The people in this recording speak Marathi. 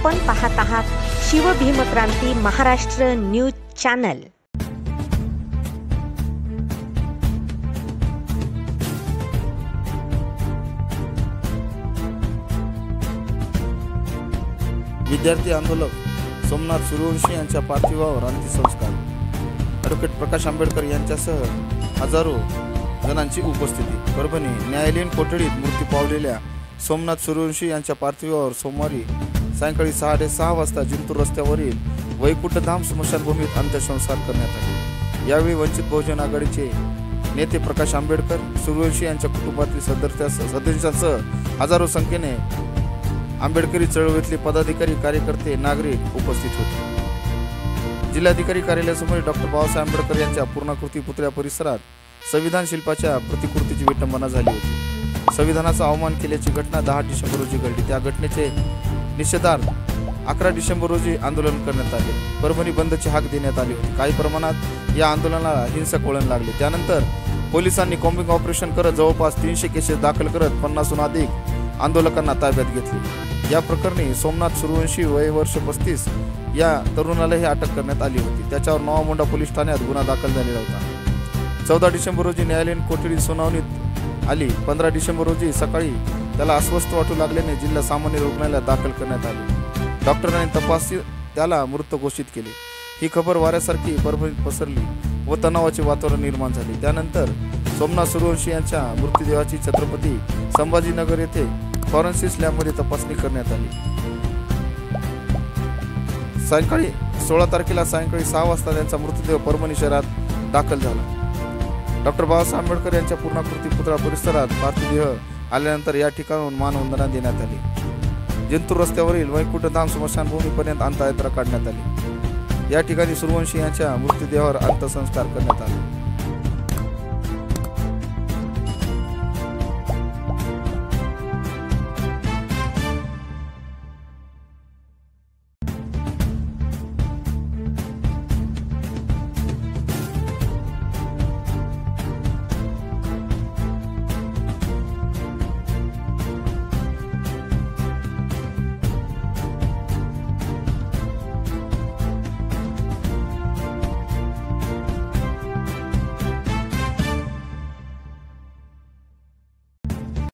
आपण पाहत आहात शिवभीमक्रांती महाराष्ट्र न्यूज चॅनल। विद्यार्थी आंदोलक सोमनाथ सूर्यवंशी यांच्या पार्थिवावर अंत्यसंस्कार। ॲडव्होकेट प्रकाश आंबेडकर यांच्यासह हजारो जणांची उपस्थिती। परभणी न्यायालयीन कोठडीत मृत्यू पावलेल्या सोमनाथ सूर्यवंशी यांच्या पार्थिवावर सोमवारी सायंकाळी 6:30 वाजता जिंतूर रस्त्यावरील वैकुंठधाम स्मशानभूमीत अंत्यसंस्कार करण्यात आले। यावेळी वंचित बहुजन आघाडीचे नेते प्रकाश आंबेडकर, सूर्यवंशी यांच्या कुटुंबातील सदस्यांसह हजारो संख्येने आंबेडकरी चळवळीतले पदाधिकारी, कार्यकर्ते, नागरिक उपस्थित होते। जिल्हाधिकारी कार्यालयासमोर डॉक्टर बाबासाहेब आंबेडकर यांच्या पूर्णाकृती पुतळ्या परिसरात संविधान शिल्पाच्या प्रतिकृतीची विटंबना झाली होती। संविधानाचा अवमान केल्याची घटना 10 डिसेंबर रोजी घडली। त्या घटनेचे निषेधार्थ 11 डिसेंबर रोजी आंदोलन करण्यात आले। परभणी बंदची हाक देण्यात आली होती। काही प्रमाणात या आंदोलनाला हिंसक वळण लागले। त्यानंतर पोलिसांनी कॉम्बिंग ऑपरेशन करत जवळपास 300 केसेस दाखल करत 50हून अधिक आंदोलकांना ताब्यात घेतले। या प्रकरणी सोमनाथ सूर्यवंशी वय वर्ष 35 या तरुणालाही अटक करण्यात आली होती। त्याच्यावर नवामोंढा पोलीस ठाण्यात गुन्हा दाखल झालेला होता। 14 डिसेंबर रोजी न्यायालयीन कोठडीत सुनावणीत आली। 15 डिसेंबर रोजी सकाळी त्याला अस्वस्थ वाटू लागल्याने जिल्हा सामान्य रुग्णालयात दाखल करण्यात आले। डॉक्टरांनी तपासून त्याला मृत घोषित केले। ही खबर वाऱ्यासारखी परभणीत पसरली व तणावाचे वातावरण निर्माण झाले। त्यानंतर सोमनाथ सूर्यवंशी यांच्या मृतदेहाची छत्रपती संभाजीनगर येथे फॉरेन्सिक लॅबमध्ये तपासणी करण्यात आली। सायंकाळी 16 तारखेला सायंकाळी 6 वाजता त्यांचा मृतदेह परभणी शहरात दाखल झाला। डॉक्टर बाबासाहेब आंबेडकर यांच्या पूर्णाकृती पुतळा परिसरात पार्थिव देह आल्यानंतर या ठिकाणाहून मानवंदना देण्यात आली। जिंतूर रस्त्यावरील वैकुंठधाम स्मशानभूमीपर्यंत अंत्ययात्रा काढण्यात आली। या ठिकाणी सूर्यवंशी यांच्या मृतदेहावर अंत्यसंस्कार करण्यात आले।